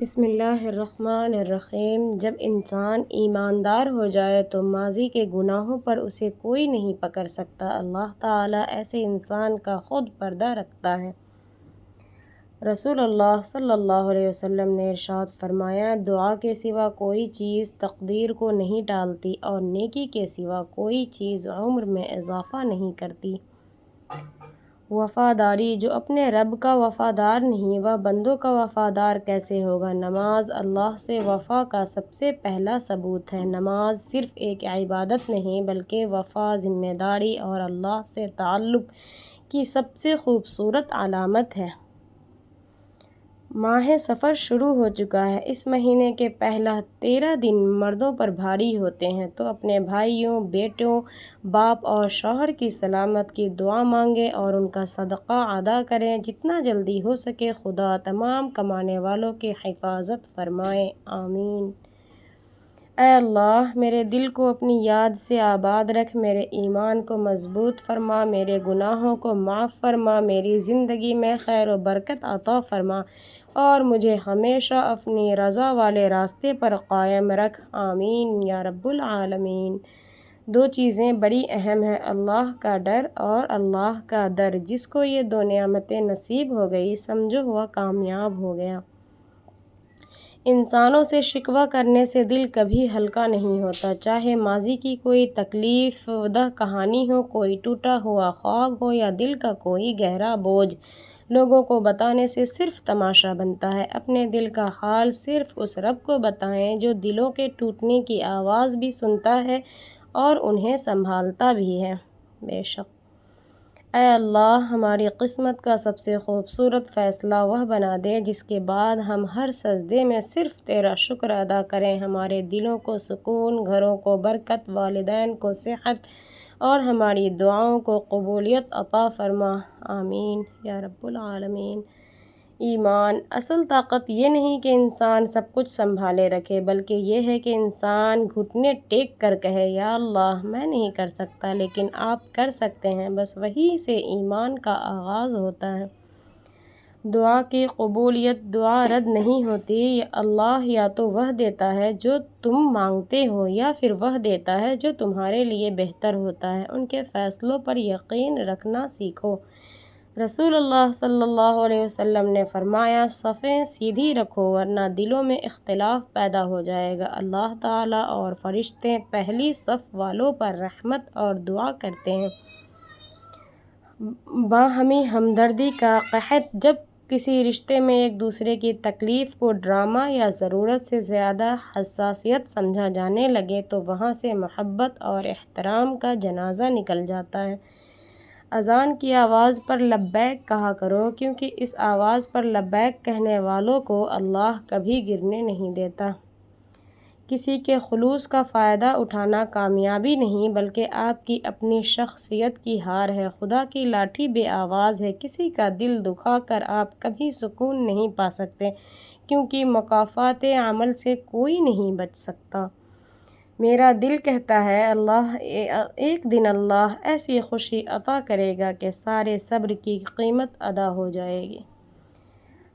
بسم اللہ الرحمن الرحیم۔ جب انسان ایماندار ہو جائے تو ماضی کے گناہوں پر اسے کوئی نہیں پکڑ سکتا۔ اللہ تعالیٰ ایسے انسان کا خود پردہ رکھتا ہے۔ رسول اللہ صلی اللہ علیہ وسلم نے ارشاد فرمایا، دعا کے سوا کوئی چیز تقدیر کو نہیں ٹالتی اور نیکی کے سوا کوئی چیز عمر میں اضافہ نہیں کرتی۔ وفاداری، جو اپنے رب کا وفادار نہیں وہ بندوں کا وفادار کیسے ہوگا؟ نماز اللہ سے وفا کا سب سے پہلا ثبوت ہے۔ نماز صرف ایک عبادت نہیں بلکہ وفا، ذمہ داری اور اللہ سے تعلق کی سب سے خوبصورت علامت ہے۔ ماہ سفر شروع ہو چکا ہے۔ اس مہینے کے پہلا 13 دن مردوں پر بھاری ہوتے ہیں، تو اپنے بھائیوں، بیٹوں، باپ اور شوہر کی سلامت کی دعا مانگیں اور ان کا صدقہ ادا کریں۔ جتنا جلدی ہو سکے خدا تمام کمانے والوں کی حفاظت فرمائے، آمین۔ اے اللہ، میرے دل کو اپنی یاد سے آباد رکھ، میرے ایمان کو مضبوط فرما، میرے گناہوں کو معاف فرما، میری زندگی میں خیر و برکت عطا فرما اور مجھے ہمیشہ اپنی رضا والے راستے پر قائم رکھ، آمین یا رب العالمین۔ دو چیزیں بڑی اہم ہیں، اللہ کا ڈر اور اللہ کا در۔ جس کو یہ دو نعمتیں نصیب ہو گئی سمجھو وہ کامیاب ہو گیا۔ انسانوں سے شکوہ کرنے سے دل کبھی ہلکا نہیں ہوتا، چاہے ماضی کی کوئی تکلیف دہ کہانی ہو، کوئی ٹوٹا ہوا خواب ہو یا دل کا کوئی گہرا بوجھ۔ لوگوں کو بتانے سے صرف تماشا بنتا ہے، اپنے دل کا حال صرف اس رب کو بتائیں جو دلوں کے ٹوٹنے کی آواز بھی سنتا ہے اور انہیں سنبھالتا بھی ہے۔ بے شک اے اللہ، ہماری قسمت کا سب سے خوبصورت فیصلہ وہ بنا دے جس کے بعد ہم ہر سجدے میں صرف تیرا شکر ادا کریں۔ ہمارے دلوں کو سکون، گھروں کو برکت، والدین کو صحت اور ہماری دعاؤں کو قبولیت عطا فرما، آمین یا رب العالمین۔ ایمان، اصل طاقت یہ نہیں کہ انسان سب کچھ سنبھالے رکھے، بلکہ یہ ہے کہ انسان گھٹنے ٹیک کر کہے، یا اللہ میں نہیں کر سکتا لیکن آپ کر سکتے ہیں، بس وہیں سے ایمان کا آغاز ہوتا ہے۔ دعا کی قبولیت، دعا رد نہیں ہوتی۔ اللہ یا تو وہ دیتا ہے جو تم مانگتے ہو یا پھر وہ دیتا ہے جو تمہارے لیے بہتر ہوتا ہے۔ ان کے فیصلوں پر یقین رکھنا سیکھو۔ رسول اللہ صلی اللہ علیہ وسلم نے فرمایا، صفیں سیدھی رکھو ورنہ دلوں میں اختلاف پیدا ہو جائے گا۔ اللہ تعالیٰ اور فرشتے پہلی صف والوں پر رحمت اور دعا کرتے ہیں۔ باہمی ہمدردی کا قحط، جب کسی رشتے میں ایک دوسرے کی تکلیف کو ڈرامہ یا ضرورت سے زیادہ حساسیت سمجھا جانے لگے تو وہاں سے محبت اور احترام کا جنازہ نکل جاتا ہے۔ اذان کی آواز پر لبیک کہا کرو، کیونکہ اس آواز پر لبیک کہنے والوں کو اللہ کبھی گرنے نہیں دیتا۔ کسی کے خلوص کا فائدہ اٹھانا کامیابی نہیں بلکہ آپ کی اپنی شخصیت کی ہار ہے۔ خدا کی لاٹھی بے آواز ہے، کسی کا دل دکھا کر آپ کبھی سکون نہیں پا سکتے، کیونکہ مکافات عمل سے کوئی نہیں بچ سکتا۔ میرا دل کہتا ہے ایک دن اللہ ایسی خوشی عطا کرے گا کہ سارے صبر کی قیمت ادا ہو جائے گی۔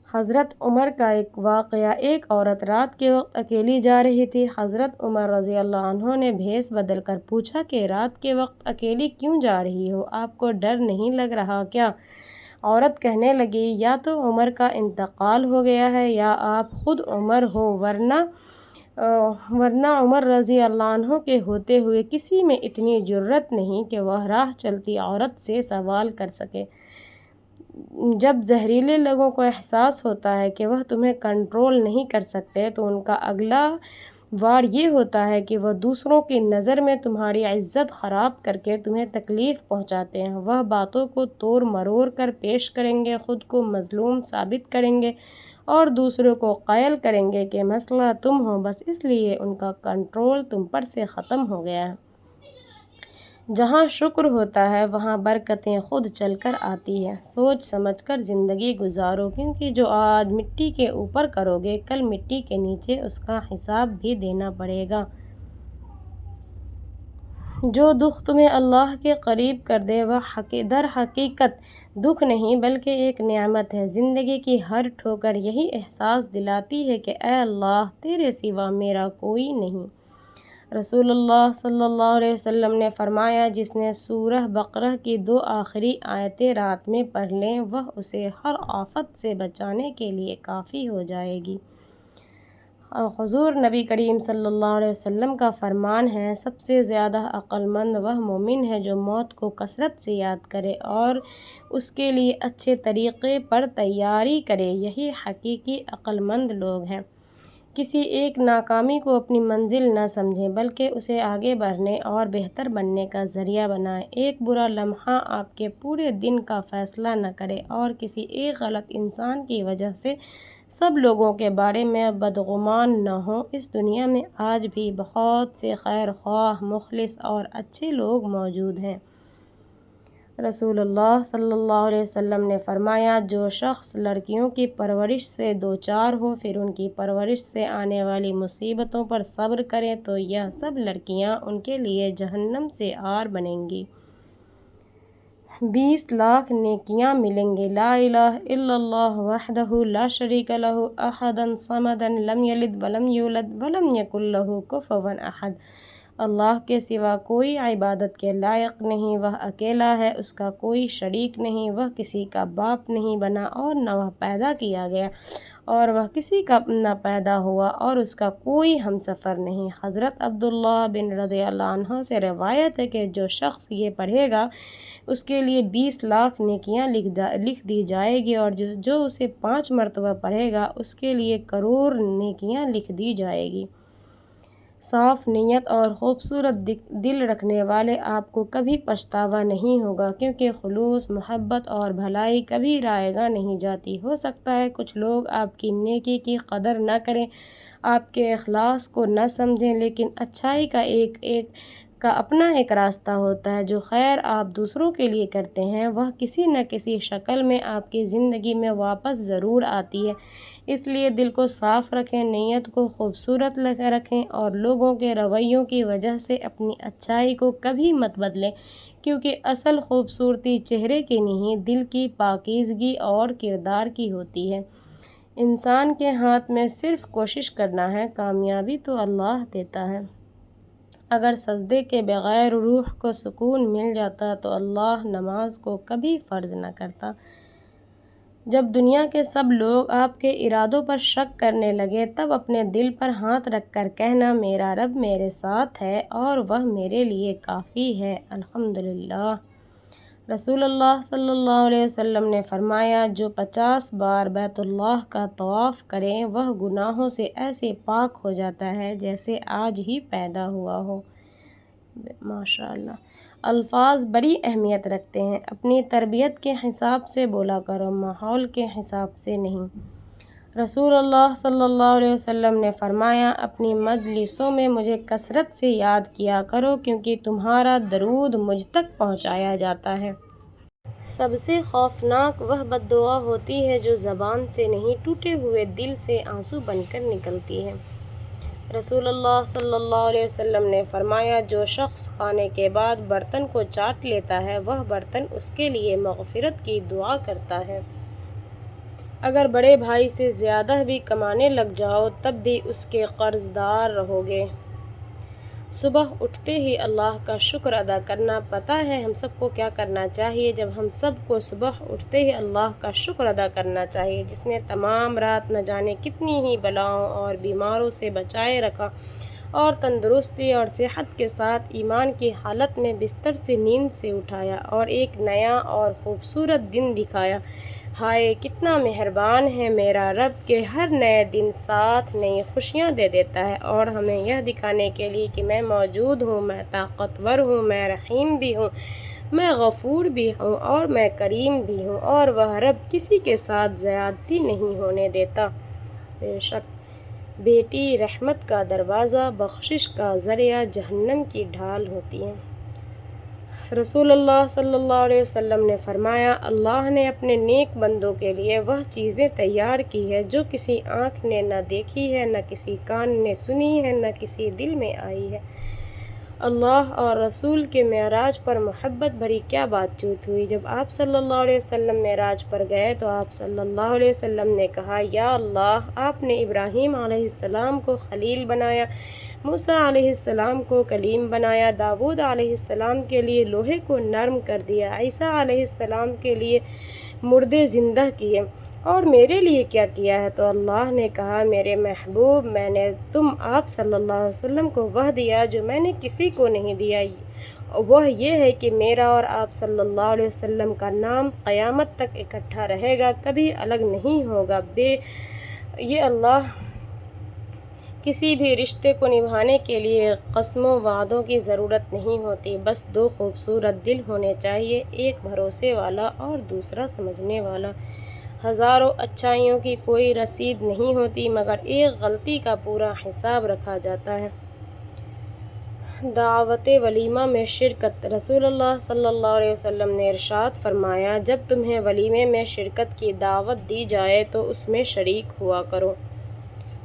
حضرت عمر کا ایک واقعہ، ایک عورت رات کے وقت اکیلی جا رہی تھی۔ حضرت عمر رضی اللہ عنہ نے بھیس بدل کر پوچھا کہ رات کے وقت اکیلی کیوں جا رہی ہو؟ آپ کو ڈر نہیں لگ رہا کیا؟ عورت کہنے لگی، یا تو عمر کا انتقال ہو گیا ہے یا آپ خود عمر ہو، ورنہ عمر رضی اللہ عنہ کے ہوتے ہوئے کسی میں اتنی جرأت نہیں کہ وہ راہ چلتی عورت سے سوال کر سکے۔ جب زہریلے لوگوں کو احساس ہوتا ہے کہ وہ تمہیں کنٹرول نہیں کر سکتے تو ان کا اگلا وار یہ ہوتا ہے کہ وہ دوسروں کی نظر میں تمہاری عزت خراب کر کے تمہیں تکلیف پہنچاتے ہیں۔ وہ باتوں کو توڑ مروڑ کر پیش کریں گے، خود کو مظلوم ثابت کریں گے اور دوسروں کو قائل کریں گے کہ مسئلہ تم ہو، بس اس لیے ان کا کنٹرول تم پر سے ختم ہو گیا ہے۔ جہاں شکر ہوتا ہے وہاں برکتیں خود چل کر آتی ہیں۔ سوچ سمجھ کر زندگی گزارو، کیونکہ جو آج مٹی کے اوپر کرو گے کل مٹی کے نیچے اس کا حساب بھی دینا پڑے گا۔ جو دکھ تمہیں اللہ کے قریب کر دے وہ در حقیقت دکھ نہیں بلکہ ایک نعمت ہے۔ زندگی کی ہر ٹھوکر یہی احساس دلاتی ہے کہ اے اللہ تیرے سوا میرا کوئی نہیں۔ رسول اللہ صلی اللہ علیہ وسلم نے فرمایا، جس نے سورہ بقرہ کی 2 آخری آیتیں رات میں پڑھ لیں وہ اسے ہر آفت سے بچانے کے لیے کافی ہو جائے گی۔ حضور نبی کریم صلی اللہ علیہ وسلم کا فرمان ہے، سب سے زیادہ عقل مند وہ مومن ہے جو موت کو کثرت سے یاد کرے اور اس کے لیے اچھے طریقے پر تیاری کرے۔ یہی حقیقی عقل مند لوگ ہیں۔ کسی ایک ناکامی کو اپنی منزل نہ سمجھیں بلکہ اسے آگے بڑھنے اور بہتر بننے کا ذریعہ بنائیں۔ ایک برا لمحہ آپ کے پورے دن کا فیصلہ نہ کرے اور کسی ایک غلط انسان کی وجہ سے سب لوگوں کے بارے میں بدگمان نہ ہوں۔ اس دنیا میں آج بھی بہت سے خیر خواہ، مخلص اور اچھے لوگ موجود ہیں۔ رسول اللہ صلی اللہ علیہ وسلم نے فرمایا، جو شخص لڑکیوں کی پرورش سے دوچار ہو پھر ان کی پرورش سے آنے والی مصیبتوں پر صبر کرے تو یہ سب لڑکیاں ان کے لیے جہنم سے آر بنیں گی۔ 20 لاکھ نیکیاں ملیں گے۔ لا الہ الا اللہ وحدہ لا شریک لہ احد الصمد لم یلد ولم یولد ولم یکن لہ کفوا احد۔ اللہ کے سوا کوئی عبادت کے لائق نہیں، وہ اکیلا ہے، اس کا کوئی شریک نہیں، وہ کسی کا باپ نہیں بنا اور نہ وہ پیدا کیا گیا اور وہ کسی کا نہ پیدا ہوا اور اس کا کوئی ہمسفر نہیں۔ حضرت عبداللہ بن رضی اللہ عنہ سے روایت ہے کہ جو شخص یہ پڑھے گا اس کے لیے 20 لاکھ نیکیاں لکھ دی جائے گی اور جو اسے 5 مرتبہ پڑھے گا اس کے لیے کروڑ نیکیاں لکھ دی جائے گی۔ صاف نیت اور خوبصورت دل رکھنے والے آپ کو کبھی پچھتاوا نہیں ہوگا، کیونکہ خلوص، محبت اور بھلائی کبھی رائیگاں نہیں جاتی۔ ہو سکتا ہے کچھ لوگ آپ کی نیکی کی قدر نہ کریں، آپ کے اخلاص کو نہ سمجھیں، لیکن اچھائی کا اپنا ایک راستہ ہوتا ہے۔ جو خیر آپ دوسروں کے لیے کرتے ہیں وہ کسی نہ کسی شکل میں آپ کی زندگی میں واپس ضرور آتی ہے۔ اس لیے دل کو صاف رکھیں، نیت کو خوبصورت رکھیں اور لوگوں کے رویوں کی وجہ سے اپنی اچھائی کو کبھی مت بدلیں، کیونکہ اصل خوبصورتی چہرے کی نہیں، دل کی پاکیزگی اور کردار کی ہوتی ہے۔ انسان کے ہاتھ میں صرف کوشش کرنا ہے، کامیابی تو اللہ دیتا ہے۔ اگر سجدے کے بغیر روح کو سکون مل جاتا تو اللہ نماز کو کبھی فرض نہ کرتا۔ جب دنیا کے سب لوگ آپ کے ارادوں پر شک کرنے لگے تب اپنے دل پر ہاتھ رکھ کر کہنا، میرا رب میرے ساتھ ہے اور وہ میرے لیے کافی ہے، الحمدللہ۔ رسول اللہ صلی اللہ علیہ وسلم نے فرمایا، جو 50 بار بیت اللہ کا طواف کرے وہ گناہوں سے ایسے پاک ہو جاتا ہے جیسے آج ہی پیدا ہوا ہو۔ ماشاءاللہ۔ الفاظ بڑی اہمیت رکھتے ہیں۔ اپنی تربیت کے حساب سے بولا کرو، ماحول کے حساب سے نہیں۔ رسول اللہ صلی اللہ علیہ وسلم نے فرمایا، اپنی مجلسوں میں مجھے کثرت سے یاد کیا کرو کیونکہ تمہارا درود مجھ تک پہنچایا جاتا ہے۔ سب سے خوفناک وہ بد دعا ہوتی ہے جو زبان سے نہیں، ٹوٹے ہوئے دل سے آنسو بن کر نکلتی ہے۔ رسول اللہ صلی اللہ علیہ وسلم نے فرمایا، جو شخص کھانے کے بعد برتن کو چاٹ لیتا ہے وہ برتن اس کے لیے مغفرت کی دعا کرتا ہے۔ اگر بڑے بھائی سے زیادہ بھی کمانے لگ جاؤ تب بھی اس کے قرض دار رہو گے۔ صبح اٹھتے ہی اللہ کا شکر ادا کرنا۔ پتہ ہے ہم سب کو کیا کرنا چاہیے؟ جب ہم سب کو صبح اٹھتے ہی اللہ کا شکر ادا کرنا چاہیے، جس نے تمام رات نہ جانے کتنی ہی بلاؤں اور بیماروں سے بچائے رکھا اور تندرستی اور صحت کے ساتھ ایمان کی حالت میں بستر سے نیند سے اٹھایا اور ایک نیا اور خوبصورت دن دکھایا۔ ہائے کتنا مہربان ہے میرا رب کہ ہر نئے دن ساتھ نئی خوشیاں دے دیتا ہے اور ہمیں یہ دکھانے کے لیے کہ میں موجود ہوں، میں طاقتور ہوں، میں رحیم بھی ہوں، میں غفور بھی ہوں اور میں کریم بھی ہوں، اور وہ رب کسی کے ساتھ زیادتی نہیں ہونے دیتا۔ بے شک بیٹی رحمت کا دروازہ، بخشش کا ذریعہ، جہنم کی ڈھال ہوتی ہے۔ رسول اللہ صلی اللہ علیہ وسلم نے فرمایا، اللہ نے اپنے نیک بندوں کے لیے وہ چیزیں تیار کی ہے جو کسی آنکھ نے نہ دیکھی ہے، نہ کسی کان نے سنی ہے، نہ کسی دل میں آئی ہے۔ اللہ اور رسول کے معراج پر محبت بھری کیا بات چیت ہوئی۔ جب آپ صلی اللہ علیہ وسلم معراج پر گئے تو آپ صلی اللہ علیہ وسلم نے کہا، یا اللہ، آپ نے ابراہیم علیہ السلام کو خلیل بنایا، موسیٰ علیہ السلام کو کلیم بنایا، داؤد علیہ السلام کے لیے لوہے کو نرم کر دیا، عیسیٰ علیہ السلام کے لیے مردے زندہ کیے، اور میرے لیے کیا کیا ہے؟ تو اللہ نے کہا، میرے محبوب، میں نے آپ صلی اللہ علیہ وسلم کو وہ دیا جو میں نے کسی کو نہیں دیا، وہ یہ ہے کہ میرا اور آپ صلی اللہ علیہ وسلم کا نام قیامت تک اکٹھا رہے گا، کبھی الگ نہیں ہوگا۔ یہ اللہ کسی بھی رشتے کو نبھانے کے لیے قسموں وعدوں کی ضرورت نہیں ہوتی، بس دو خوبصورت دل ہونے چاہیے، ایک بھروسے والا اور دوسرا سمجھنے والا۔ ہزاروں اچھائیوں کی کوئی رسید نہیں ہوتی، مگر ایک غلطی کا پورا حساب رکھا جاتا ہے۔ دعوت ولیمہ میں شرکت۔ رسول اللہ صلی اللہ علیہ وسلم نے ارشاد فرمایا، جب تمہیں ولیمے میں شرکت کی دعوت دی جائے تو اس میں شریک ہوا کرو۔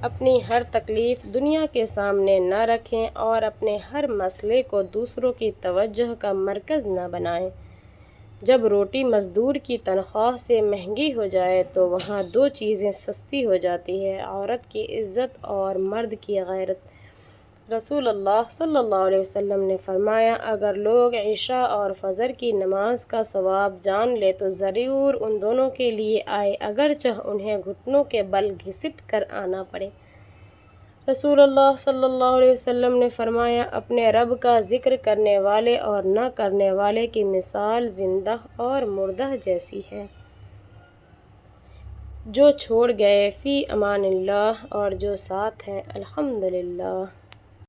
اپنی ہر تکلیف دنیا کے سامنے نہ رکھیں اور اپنے ہر مسئلے کو دوسروں کی توجہ کا مرکز نہ بنائیں۔ جب روٹی مزدور کی تنخواہ سے مہنگی ہو جائے تو وہاں دو چیزیں سستی ہو جاتی ہیں، عورت کی عزت اور مرد کی غیرت۔ رسول اللہ صلی اللہ علیہ وسلم نے فرمایا، اگر لوگ عشاء اور فجر کی نماز کا ثواب جان لیں تو ضرور ان دونوں کے لیے آئے، اگرچہ انہیں گھٹنوں کے بل گھسٹ کر آنا پڑے۔ رسول اللہ صلی اللہ علیہ وسلم نے فرمایا، اپنے رب کا ذکر کرنے والے اور نہ کرنے والے کی مثال زندہ اور مردہ جیسی ہے۔ جو چھوڑ گئے فی امان اللہ، اور جو ساتھ ہیں الحمدللہ۔